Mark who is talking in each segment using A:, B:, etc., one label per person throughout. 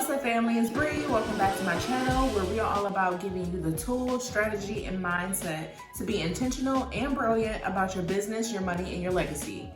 A: What's up, family? It's Bree. Welcome back to my channel where we are all about giving you the tools, strategy, and mindset to be intentional and brilliant about your business, your money, and your legacy.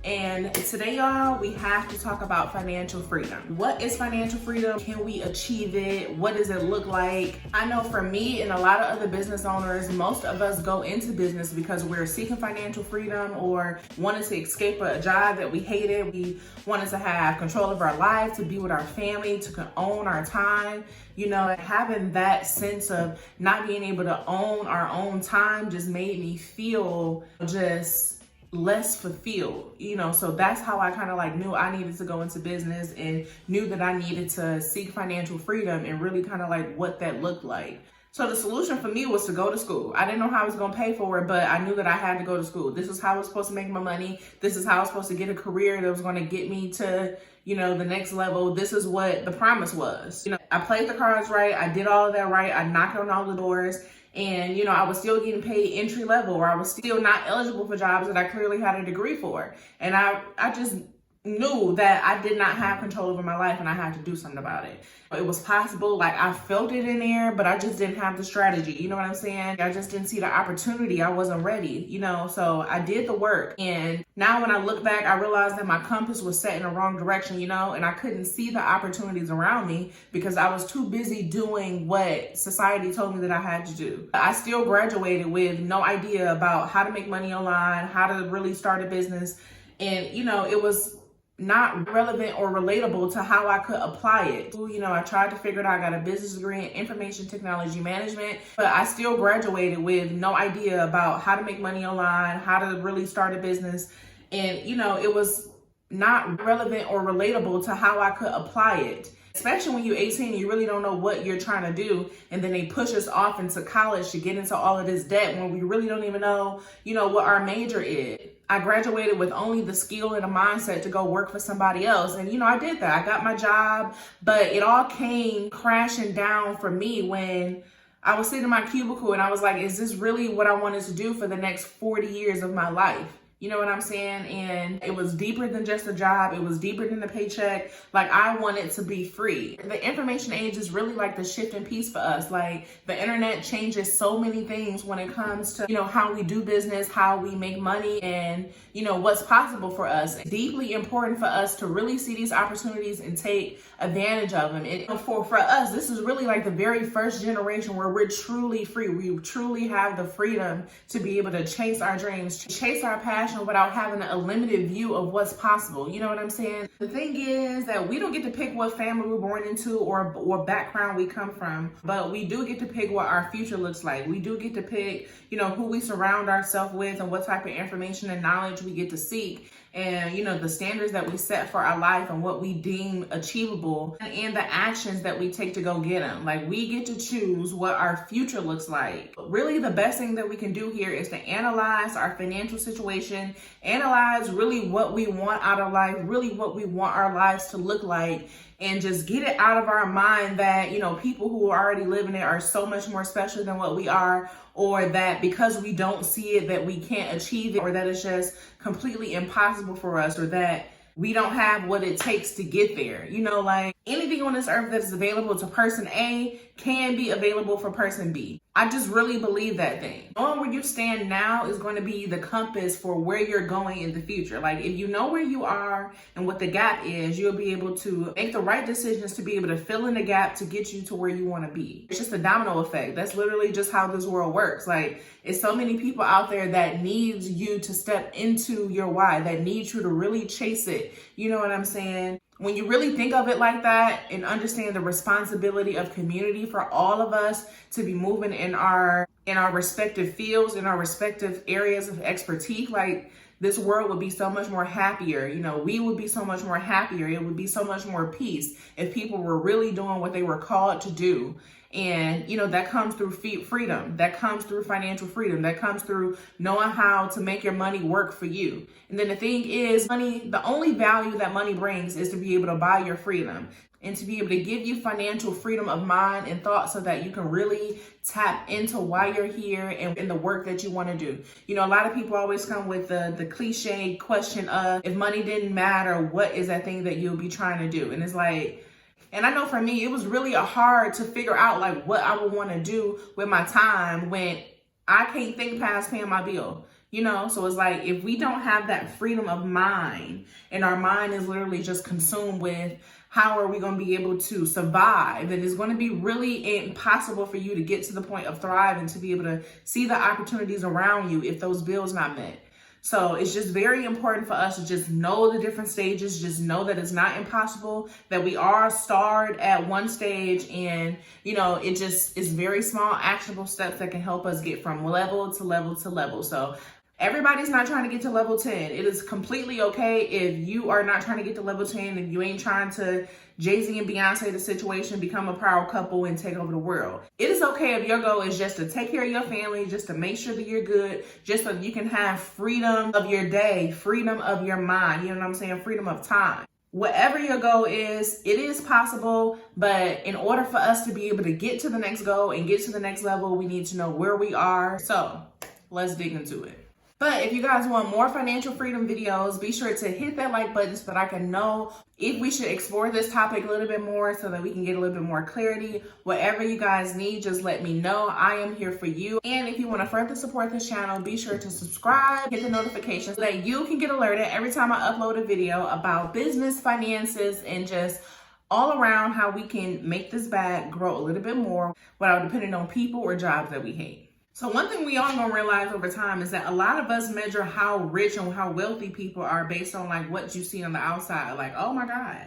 A: And today, y'all, we have to talk about financial freedom. What is financial freedom? Can we achieve it? What does it look like? I know for me and a lot of other business owners, most of us go into business because we're seeking financial freedom or wanted to escape a job that we hated. We wanted to have control of our life, to be with our family, to own our time. You know, having that sense of not being able to own our own time just made me feel just less fulfilled, you know. So that's how I kind of like knew I needed to go into business and knew that I needed to seek financial freedom and really kind of like what that looked like. So the solution for me was to go to school. I didn't know how I was going to pay for it, but I knew that I had to go to school. This is how I was supposed to make my money. This is how I was supposed to get a career that was going to get me to, you know, the next level. This is what the promise was. You know, I played the cards right. I did all of that right. I knocked on all the doors. And, you know, I was still getting paid entry level, or I was still not eligible for jobs that I clearly had a degree for. And I just knew that I did not have control over my life and I had to do something about it. It was possible, like I felt it in there, but I just didn't have the strategy. You know what I'm saying? I just didn't see the opportunity. I wasn't ready, you know, so I did the work. And now when I look back, I realized that my compass was set in the wrong direction, you know, and I couldn't see the opportunities around me because I was too busy doing what society told me that I had to do. I still graduated with no idea about how to make money online, how to really start a business. And, you know, it was not relevant or relatable to how I could apply it. You know, I tried to figure it out. I got a business degree in information technology management, but I still graduated with no idea about how to make money online, how to really start a business. And, you know, it was not relevant or relatable to how I could apply it. Especially when you're 18, you really don't know what you're trying to do. And then they push us off into college to get into all of this debt when we really don't even know, you know, what our major is. I graduated with only the skill and a mindset to go work for somebody else. And, you know, I did that. I got my job, but it all came crashing down for me when I was sitting in my cubicle and I was like, is this really what I wanted to do for the next 40 years of my life? You know what I'm saying? And it was deeper than just a job. It was deeper than the paycheck. Like, I wanted to be free. The information age is really like the shifting piece for us. Like, the internet changes so many things when it comes to, you know, how we do business, how we make money, and, you know, what's possible for us. It's deeply important for us to really see these opportunities and take advantage of them. And for us, this is really like the very first generation where we're truly free. We truly have the freedom to be able to chase our dreams, chase our passion, without having a limited view of what's possible. You know what I'm saying? The thing is that we don't get to pick what family we're born into or background we come from, but we do get to pick what our future looks like. We do get to pick, you know, who we surround ourselves with and what type of information and knowledge we get to seek. And, you know, the standards that we set for our life and what we deem achievable and the actions that we take to go get them. Like, we get to choose what our future looks like. But really, the best thing that we can do here is to analyze our financial situation, analyze really what we want out of life, really what we want our lives to look like, and just get it out of our mind that, you know, people who are already living it are so much more special than what we are, or that because we don't see it that we can't achieve it, or that it's just completely impossible for us, or that we don't have what it takes to get there. You know, like, anything on this earth that is available to person A can be available for person B. I just really believe that thing. Knowing where you stand now is going to be the compass for where you're going in the future. Like, if you know where you are and what the gap is, you'll be able to make the right decisions to be able to fill in the gap to get you to where you want to be. It's just a domino effect. That's literally just how this world works. Like, it's so many people out there that needs you to step into your why, that need you to really chase it. You know what I'm saying? When you really think of it like that and understand the responsibility of community for all of us to be moving in our respective fields, in our respective areas of expertise, like, this world would be so much more happier. You know, we would be so much more happier. It would be so much more peace if people were really doing what they were called to do. And, you know, that comes through freedom. That comes through financial freedom. That comes through knowing how to make your money work for you. And then the thing is, money, the only value that money brings is to be able to buy your freedom and to be able to give you financial freedom of mind and thought so that you can really tap into why you're here and in the work that you want to do. You know, a lot of people always come with the cliche question of, if money didn't matter, what is that thing that you'll be trying to do? And it's like, And I know for me, it was really hard to figure out like what I would want to do with my time when I can't think past paying my bill. You know, so it's like if we don't have that freedom of mind and our mind is literally just consumed with how are we going to be able to survive, then it's going to be really impossible for you to get to the point of thriving, to be able to see the opportunities around you if those bills not met. So it's just very important for us to just know the different stages, just know that it's not impossible, that we are starred at one stage, and you know, it just is very small actionable steps that can help us get from level to level to level. So everybody's not trying to get to level 10. It is completely okay if you are not trying to get to level 10, if you ain't trying to Jay-Z and Beyonce the situation, become a power couple and take over the world. It is okay if your goal is just to take care of your family, just to make sure that you're good, just so you can have freedom of your day, freedom of your mind, you know what I'm saying? Freedom of time. Whatever your goal is, it is possible, but in order for us to be able to get to the next goal and get to the next level, we need to know where we are. So let's dig into it. But if you guys want more financial freedom videos, be sure to hit that like button so that I can know if we should explore this topic a little bit more so that we can get a little bit more clarity. Whatever you guys need, just let me know. I am here for you. And if you want to further support this channel, be sure to subscribe, hit the notifications so that you can get alerted every time I upload a video about business, finances, and just all around how we can make this bag grow a little bit more without depending on people or jobs that we hate. So one thing we all gonna realize over time is that a lot of us measure how rich and how wealthy people are based on like what you see on the outside. Like, oh my God,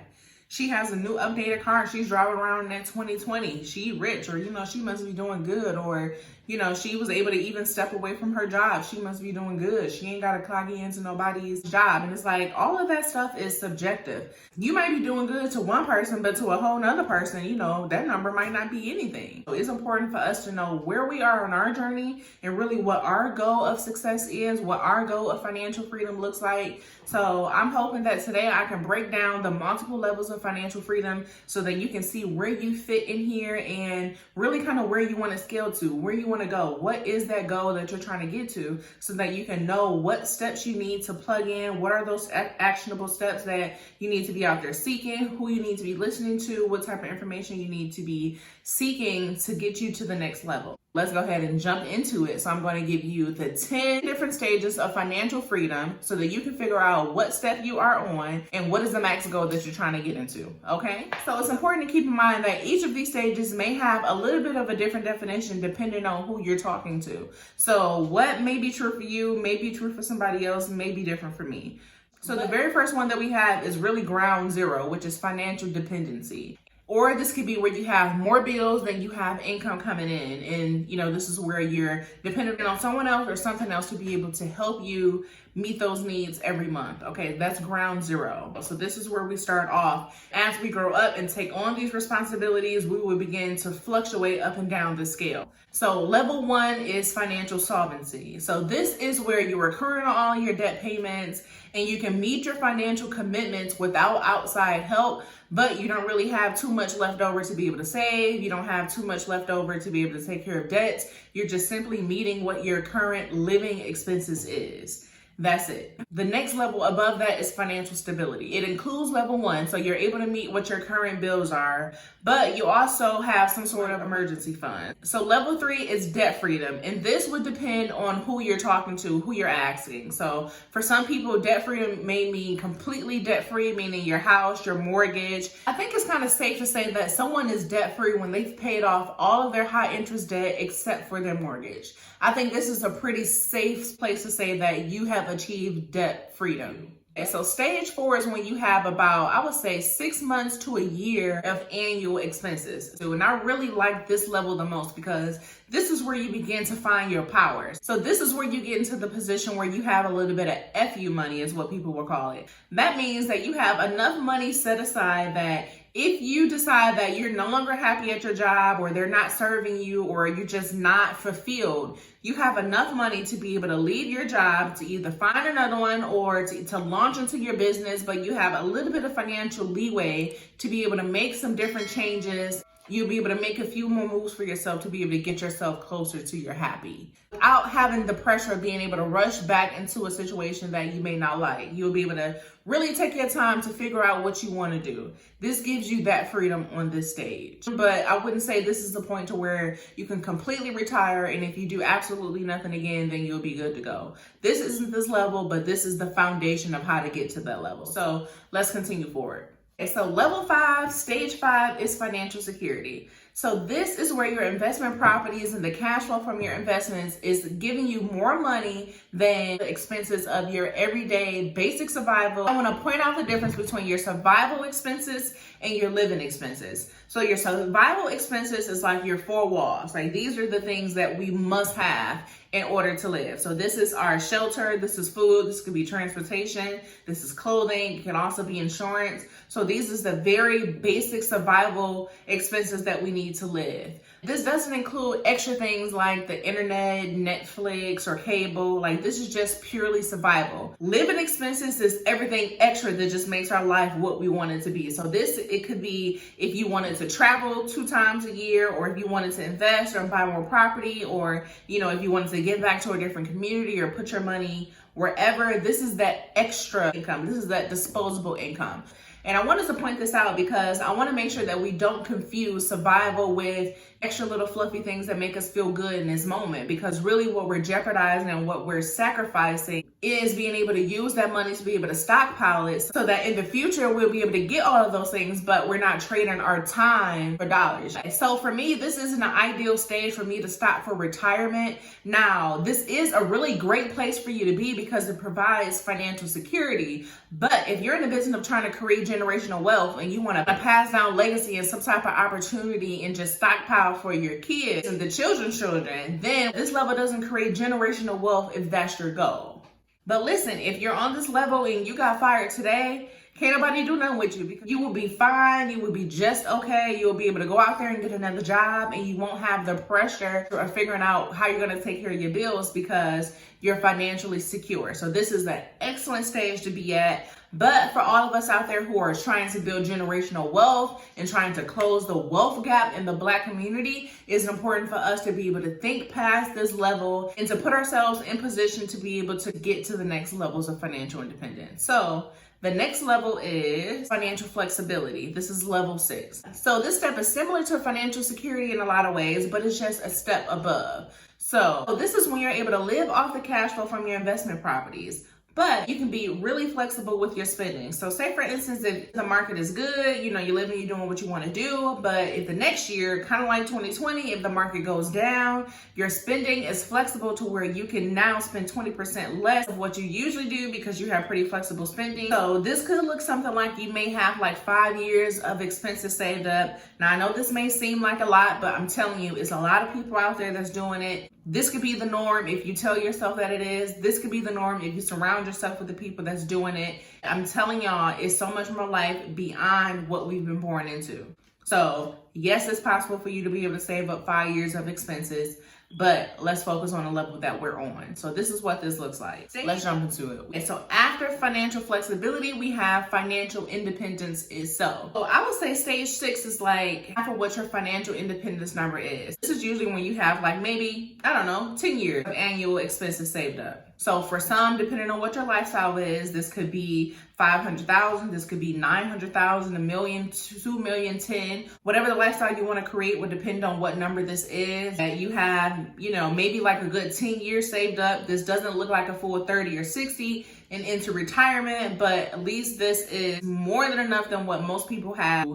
A: she has a new updated car. She's driving around in that 2020. She rich, or, you know, she must be doing good. Or, you know, she was able to even step away from her job. She must be doing good. She ain't got to clock into nobody's job. And it's like, all of that stuff is subjective. You might be doing good to one person, but to a whole nother person, you know, that number might not be anything. So it's important for us to know where we are on our journey and really what our goal of success is, what our goal of financial freedom looks like. So I'm hoping that today I can break down the multiple levels of financial freedom so that you can see where you fit in here and really kind of where you want to scale to, where you want to go. What is that goal that you're trying to get to, so that you can know what steps you need to plug in, what are those actionable steps that you need to be out there seeking, who you need to be listening to, what type of information you need to be seeking to get you to the next level. Let's go ahead and jump into it. So I'm going to give you the 10 different stages of financial freedom so that you can figure out what step you are on and what is the max goal that you're trying to get into, okay? So it's important to keep in mind that each of these stages may have a little bit of a different definition depending on who you're talking to. So what may be true for you, may be true for somebody else, may be different for me. So the very first one that we have is really ground zero, which is financial dependency. Or this could be where you have more bills than you have income coming in. And, you know, this is where you're dependent on someone else or something else to be able to help you meet those needs every month. Okay, that's ground zero. So this is where we start off. As we grow up and take on these responsibilities, we will begin to fluctuate up and down the scale. So level 1 is financial solvency. So this is where you are current on all your debt payments and you can meet your financial commitments without outside help, but you don't really have too much left over to be able to save. You don't have too much left over to be able to take care of debts. You're just simply meeting what your current living expenses is. That's it. The next level above that is financial stability. It includes level 1, so you're able to meet what your current bills are, but you also have some sort of emergency fund. So level 3 is debt freedom, and this would depend on who you're talking to, who you're asking. So for some people, debt freedom may mean completely debt free, meaning your house, your mortgage. I think it's kind of safe to say that someone is debt free when they've paid off all of their high interest debt except for their mortgage. I think this is a pretty safe place to say that you have achieved debt freedom. And so stage 4 is when you have about, I would say, 6 months to a year of annual expenses. So, and I really like this level the most because this is where you begin to find your powers. So this is where you get into the position where you have a little bit of FU money is what people will call it. That means that you have enough money set aside that if you decide that you're no longer happy at your job or they're not serving you or you're just not fulfilled, you have enough money to be able to leave your job, to either find another one or to launch into your business, but you have a little bit of financial leeway to be able to make some different changes. you'll be able to make a few more moves for yourself to be able to get yourself closer to your happy. Without having the pressure of being able to rush back into a situation that you may not like. You'll be able to really take your time to figure out what you want to do. This gives you that freedom on this stage. But I wouldn't say this is the point to where you can completely retire, and if you do absolutely nothing again, then you'll be good to go. This isn't this level, but this is the foundation of how to get to that level. So let's continue forward. Okay, so level 5, stage 5 is financial security. So this is where your investment properties and the cash flow from your investments is giving you more money than the expenses of your everyday basic survival. I want to point out the difference between your survival expenses and your living expenses. So your survival expenses is like your 4 walls. Like these are the things that we must have in order to live. So this is our shelter, this is food, this could be transportation, this is clothing, it can also be insurance. So these is the very basic survival expenses that we need to live. This doesn't include extra things like the internet, Netflix, or cable. Like this is just purely survival. Living expenses is everything extra that just makes our life what we want it to be. So this, it could be if you wanted to travel 2 times a year, or if you wanted to invest or buy more property, or if you wanted to give back to a different community or put your money wherever. This is that extra income. This is that disposable income. And I wanted to point this out because I want to make sure that we don't confuse survival with extra little fluffy things that make us feel good in this moment. Because really what we're jeopardizing and what we're sacrificing is being able to use that money to be able to stockpile it so that in the future we'll be able to get all of those things, but we're not trading our time for dollars. So for me, this isn't an ideal stage for me to stop for retirement. Now, this is a really great place for you to be because it provides financial security. But if you're in the business of trying to create generational wealth and you want to pass down legacy and some type of opportunity and just stockpile for your kids and the children's children, then this level doesn't create generational wealth if that's your goal. But listen, if you're on this level and you got fired today, can't nobody do nothing with you because you will be fine. You will be just okay. You'll be able to go out there and get another job, and you won't have the pressure of figuring out how you're going to take care of your bills because you're financially secure. So this is an excellent stage to be at. But for all of us out there who are trying to build generational wealth and trying to close the wealth gap in the Black community, it's important for us to be able to think past this level and to put ourselves in position to be able to get to the next levels of financial independence. So the next level is financial flexibility. This is level 6. So this step is similar to financial security in a lot of ways, but it's just a step above. So this is when you're able to live off the cash flow from your investment properties. But you can be really flexible with your spending. So say for instance, if the market is good, you're living, you're doing what you want to do. But if the next year, kind of like 2020, if the market goes down, your spending is flexible to where you can now spend 20% less of what you usually do because you have pretty flexible spending. So this could look something like you may have like 5 years of expenses saved up. Now I know this may seem like a lot, but I'm telling you, it's a lot of people out there that's doing it. This could be the norm if you tell yourself that it is. This could be the norm if you surround yourself with the people that's doing it. I'm telling y'all, it's so much more life beyond what we've been born into. So yes, it's possible for you to be able to save up 5 years of expenses, but let's focus on the level that we're on. So this is what this looks like. Let's jump into it. And so after financial flexibility, we have financial independence itself. So I would say stage 6 is like half of what your financial independence number is. This is usually when you have like maybe, 10 years of annual expenses saved up. So for some, depending on what your lifestyle is, this could be 500,000, this could be 900,000, 1 million, 2 million, 10, whatever the lifestyle you want to create would depend on what number this is. That you have, maybe like a good 10 years saved up. This doesn't look like a full 30 or 60 and into retirement, but at least this is more than enough than what most people have.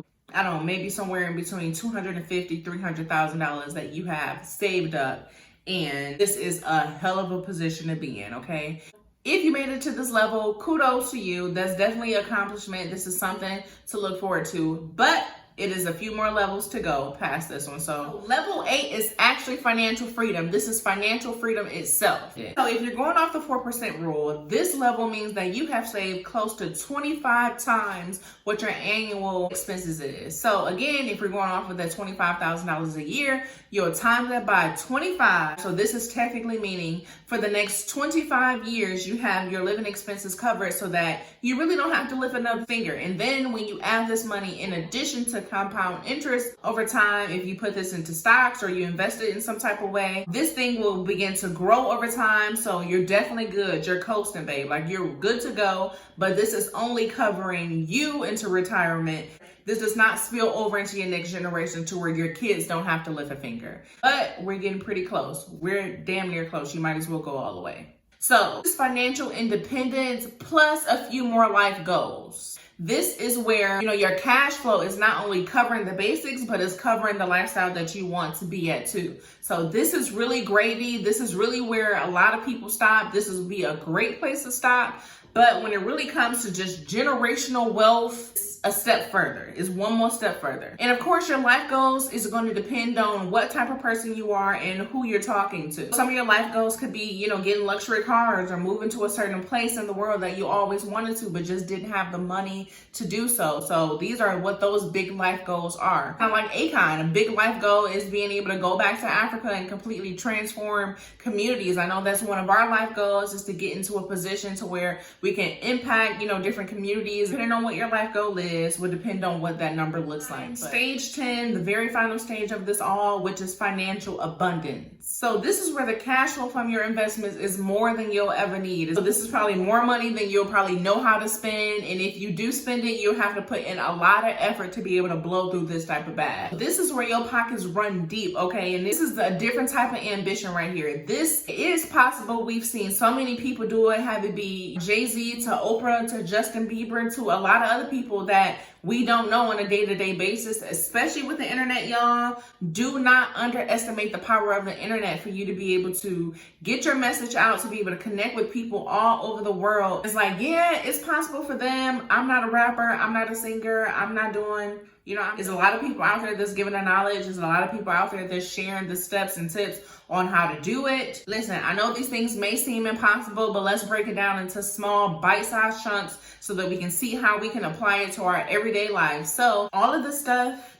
A: Maybe somewhere in between $250,000, $300,000 that you have saved up. And this is a hell of a position to be in, okay? If you made it to this level, kudos to you. That's definitely an accomplishment. This is something to look forward to. But it is a few more levels to go past this one. So level 8 is actually financial freedom. This is financial freedom itself. So if you're going off the 4% rule, this level means that you have saved close to 25 times what your annual expenses is. So again, if you're going off of that $25,000 a year, you'll time that by 25. So this is technically meaning for the next 25 years, you have your living expenses covered so that you really don't have to lift another finger. And then when you add this money in addition to compound interest over time. If you put this into stocks or you invest it in some type of way, this thing will begin to grow over time. So you're definitely good. You're coasting, babe. Like, you're good to go, but this is only covering you into retirement. This does not spill over into your next generation to where your kids don't have to lift a finger. But we're getting pretty close. We're damn near close. You might as well go all the way. So this financial independence plus a few more life goals. This is where, your cash flow is not only covering the basics, but it's covering the lifestyle that you want to be at too. So this is really gravy. This is really where a lot of people stop. This would be a great place to stop. But when it really comes to just generational wealth, it's a step further, is one more step further. And of course, your life goals is going to depend on what type of person you are and who you're talking to. Some of your life goals could be, getting luxury cars or moving to a certain place in the world that you always wanted to, but just didn't have the money to do so. So these are what those big life goals are. Kind of like Akon, a big life goal is being able to go back to Africa and completely transform communities. I know that's one of our life goals, is to get into a position to where we can impact, different communities. Depending on what your life goal is, will depend on what that number looks like. But stage 10, the very final stage of this all, which is financial abundance. So this is where the cash flow from your investments is more than you'll ever need. So this is probably more money than you'll probably know how to spend. And if you do spend it, you'll have to put in a lot of effort to be able to blow through this type of bag. This is where your pockets run deep, okay? And this is a different type of ambition right here. This is possible. We've seen so many people do it, have it be Jay-Z to Oprah to Justin Bieber to a lot of other people that we don't know on a day-to-day basis, especially with the internet, y'all. Do not underestimate the power of the internet for you to be able to get your message out, to be able to connect with people all over the world. It's like, yeah, it's possible for them. I'm not a rapper. I'm not a singer. I'm not doing, there's a lot of people out there that's giving the knowledge. There's a lot of people out there that's sharing the steps and tips on how to do it. Listen, I know these things may seem impossible, but let's break it down into small bite-sized chunks so that we can see how we can apply it to our everyday life. So all of this stuff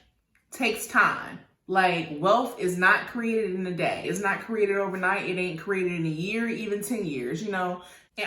A: takes time. Like, wealth is not created in a day. It's not created overnight. It ain't created in a year, even 10 years, And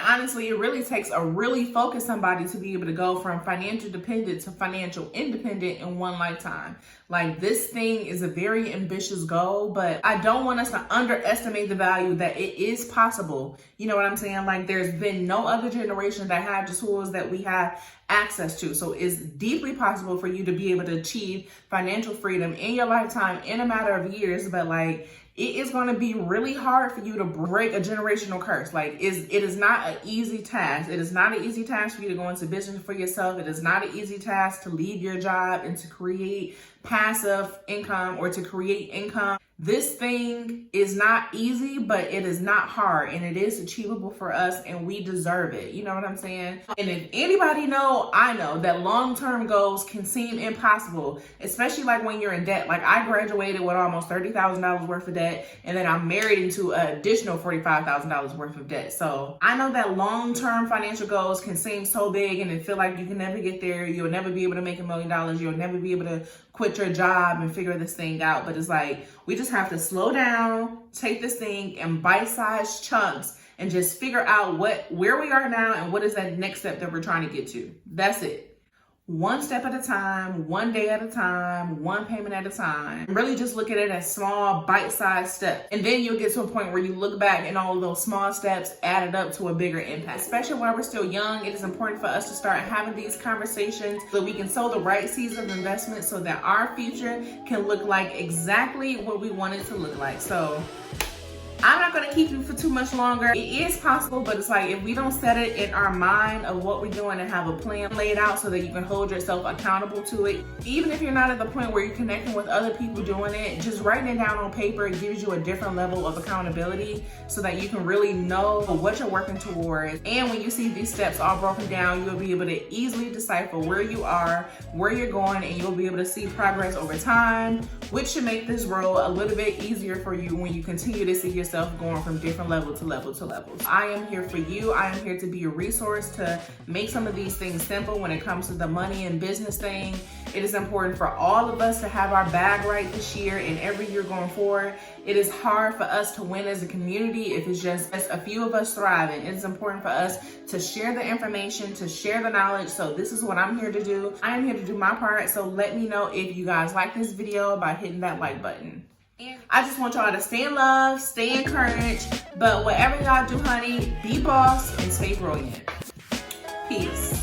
A: honestly, it really takes a really focused somebody to be able to go from financial dependent to financial independent in one lifetime. Like, this thing is a very ambitious goal, but I don't want us to underestimate the value that it is possible. You know what I'm saying? Like, there's been no other generation that had the tools that we have access to. So it's deeply possible for you to be able to achieve financial freedom in your lifetime in a matter of years, but like, it is going to be really hard for you to break a generational curse. Like, it is not an easy task. It is not an easy task for you to go into business for yourself. It is not an easy task to leave your job and to create passive income or to create income. This thing is not easy, but it is not hard, and it is achievable for us, and we deserve it. You know what I'm saying? And if anybody know, I know that long-term goals can seem impossible, especially like when you're in debt. Like, I graduated with almost $30,000 worth of debt, and then I'm married into an additional $45,000 worth of debt. So I know that long-term financial goals can seem so big, and it feel like you can never get there. You'll never be able to make $1 million. You'll never be able to quit your job and figure this thing out. But it's like, we just have to slow down, take this thing in bite-sized chunks, and just figure out where we are now and what is that next step that we're trying to get to. That's it. One step at a time, one day at a time, one payment at a time. Really just look at it as small, bite-sized steps. And then you'll get to a point where you look back and all of those small steps added up to a bigger impact. Especially while we're still young, it is important for us to start having these conversations so we can sow the right seeds of investment so that our future can look like exactly what we want it to look like. So I'm not going to keep you for too much longer. It is possible, but it's like, if we don't set it in our mind of what we're doing and have a plan laid out so that you can hold yourself accountable to it, even if you're not at the point where you're connecting with other people doing it, just writing it down on paper, it gives you a different level of accountability so that you can really know what you're working towards. And when you see these steps all broken down, you'll be able to easily decipher where you are, where you're going, and you'll be able to see progress over time, which should make this role a little bit easier for you when you continue to see yourself yourself going from different level to level to level. I am here for you. I am here to be a resource to make some of these things simple when it comes to the money and business thing. It is important for all of us to have our bag right this year and every year going forward. It is hard for us to win as a community if it's just a few of us thriving. It is important for us to share the information, to share the knowledge. So this is what I'm here to do. I am here to do my part. So let me know if you guys like this video by hitting that like button. I just want y'all to stay in love, stay encouraged, but whatever y'all do, honey, be boss and stay brilliant. Peace.